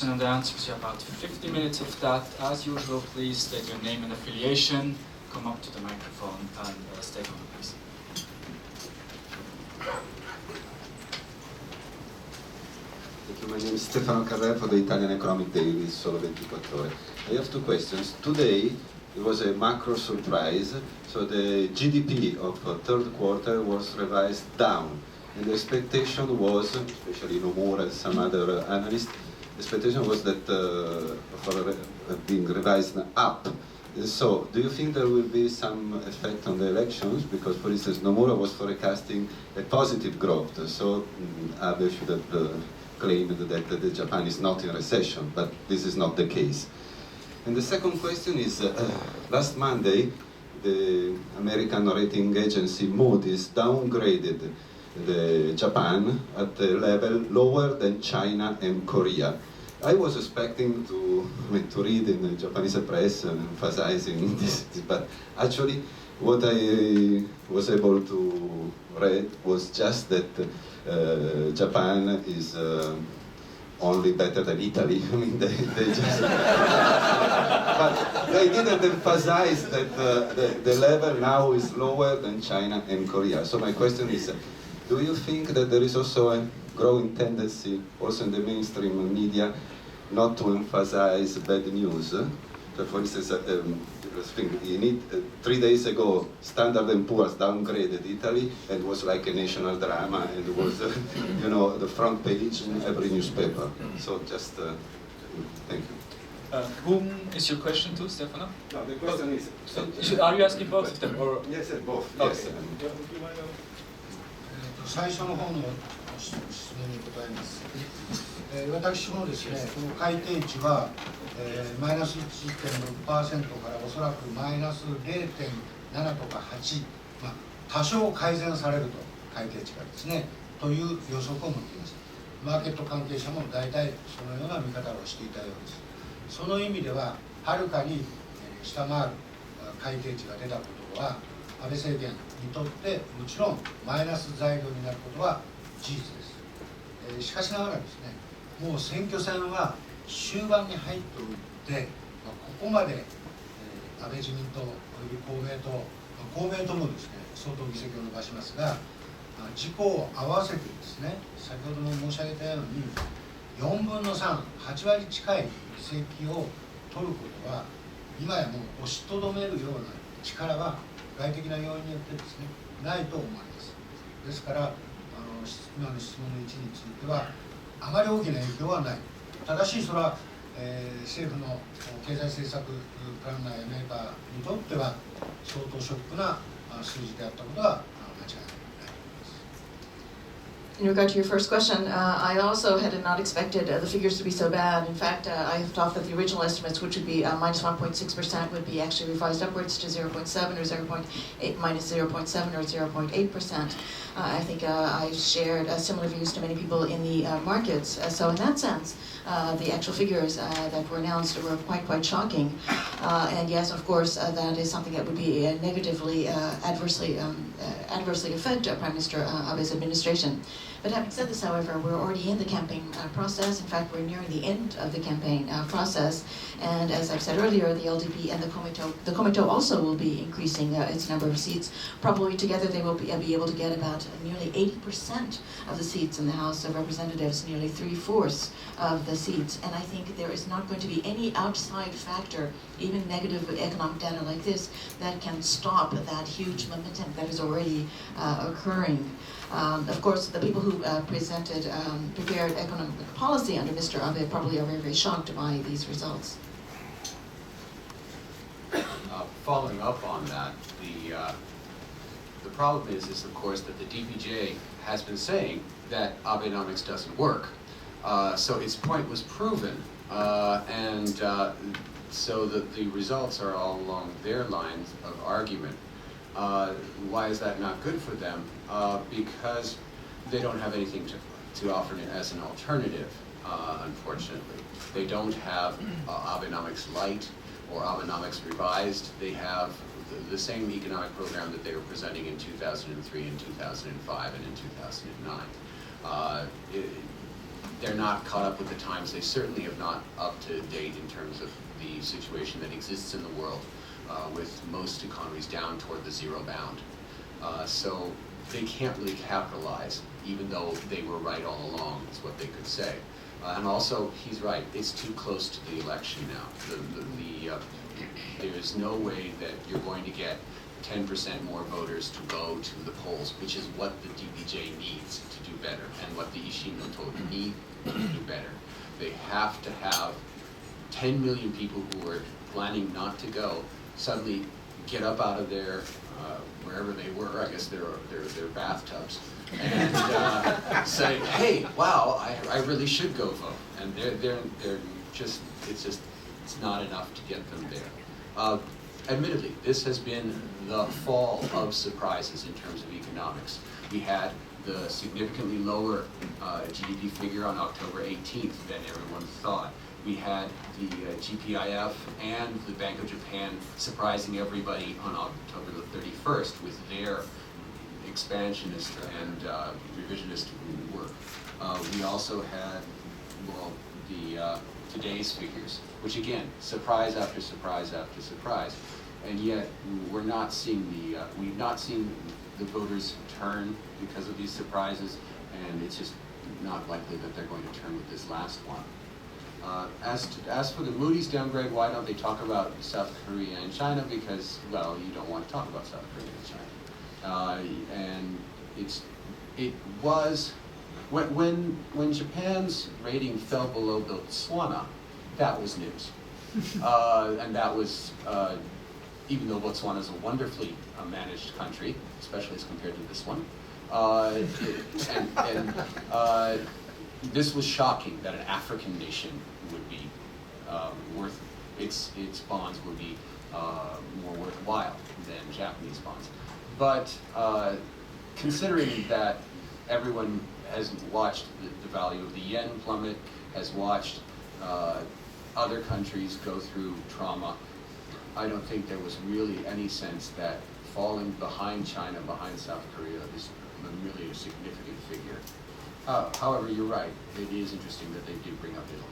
and answers. You have about 50 minutes of that. As usual, please state your name and affiliation. Come up to the microphone and state on, please. Thank you. My name is Stefano Carrera for the Italian Economic Daily, Solo 24 Ore. I have two questions. Today, it was a macro surprise. So the GDP of third quarter was revised down. And the expectation was, especially Nomura and some other analysts, the expectation was that for being revised up. So, do you think there will be some effect on the elections? Because, for instance, Nomura was forecasting a positive growth. So, Abe should have claimed that Japan is not in recession, but this is not the case. And the second question is, last Monday, the American rating agency Moody's downgraded Japan at a level lower than China and Korea. I was expecting to read in the Japanese press emphasizing this, but actually what I was able to read was just that Japan is only better than Italy. I mean, they just... but they didn't emphasize that the level now is lower than China and Korea. So my question is, do you think that there is also a growing tendency, also in the mainstream media, not to emphasize bad news? So for instance, 3 days ago, Standard & Poor's downgraded Italy, and it was like a national drama, and it was, the front page in every newspaper. So just, thank you. Whom is your question to, Stefano? No, the question is... Are you asking both of them? Or? Yes, both. Okay. Yes. 最初の方の質問に答えます。私もですね、この改定値は、マイナス 1.6% からおそらくマイナス 0.7 とか8、多少改善されると、改定値がですね、という予測を持っています。マーケット関係者も大体そのような見方をしていたようです。その意味では、はるかに下回る改定値が出たことは、安倍政権にとってもちろんマイナス材料になることは事実です。しかしながらですね、もう選挙戦は終盤に入っておいて、ここまで安倍自民党および公明党もですね、相当議席を伸ばしますが、自公を合わせてですね、先ほども申し上げたように4分の3、8割近い議席を取ることは今やもう押しとどめるような力は外的な要因によってですね、ないと思われます。ですから、今の質問の位置については、あまり大きな影響はない。ただし、それは、政府の経済政策プランナーやメーカーにとっては、相当ショックな数字であったことは間違いない。In regard to your first question, I also had not expected the figures to be so bad. In fact, I thought that the original estimates, which would be minus 1.6%, would be actually revised upwards to 0.7 or 0.8, minus 0.7 or 0.8%. I think I shared similar views to many people in the markets. So in that sense, the actual figures that were announced were quite shocking. And yes, of course, that is something that would be negatively, adversely affect Prime Minister Abe's administration. But having said this, however, we're already in the campaign process. In fact, we're nearing the end of the campaign process. And as I've said earlier, the LDP and the Komito also will be increasing its number of seats. Probably together they will be able to get about nearly 80% of the seats in the House of Representatives, nearly 3/4 of the seats. And I think there is not going to be any outside factor, even negative economic data like this, that can stop that huge momentum that is already occurring. Of course, the people who prepared economic policy under Mr. Abe probably are very shocked by these results. Following up on that, the problem is of course that the DPJ has been saying that Abenomics doesn't work. So its point was proven, and so that the results are all along their lines of argument. Why is that not good for them? Because they don't have anything to offer as an alternative, unfortunately. They don't have Abenomics Light or Abenomics Revised. They have the same economic program that they were presenting in 2003 and 2005 and in 2009. they're not caught up with the times. They certainly have not up to date in terms of the situation that exists in the world, with most economies down toward the zero bound. So they can't really capitalize, even though they were right all along, is what they could say. And also, he's right, it's too close to the election now. There is no way that you're going to get 10% more voters to go to the polls, which is what the DPJ needs to do better, and what the Ishimoto need to do better. They have to have 10 million people who are planning not to go suddenly get up out of their wherever they were, I guess their bathtubs, and say, hey, wow, I really should go vote. And they're just, it's not enough to get them there. Admittedly, this has been the fall of surprises in terms of economics. We had the significantly lower GDP figure on October 18th than everyone thought. We had the GPIF and the Bank of Japan surprising everybody on October the 31st with their expansionist and revisionist work. We also had, well, the today's figures, which again, surprise after surprise after surprise, and yet we're not seeing we've not seen the voters turn because of these surprises, and it's just not likely that they're going to turn with this last one. As for the Moody's downgrade, why don't they talk about South Korea and China? Because, well, you don't want to talk about South Korea and China. And it was, when Japan's rating fell below Botswana, that was news. And that was, even though Botswana is a wonderfully managed country, especially as compared to this one, this was shocking that an African nation would be worth, its bonds would be more worthwhile than Japanese bonds. But considering that everyone has watched the value of the yen plummet, has watched other countries go through trauma, I don't think there was really any sense that falling behind China, behind South Korea is really a significant figure. However, you're right. It is interesting that they did bring up Italy.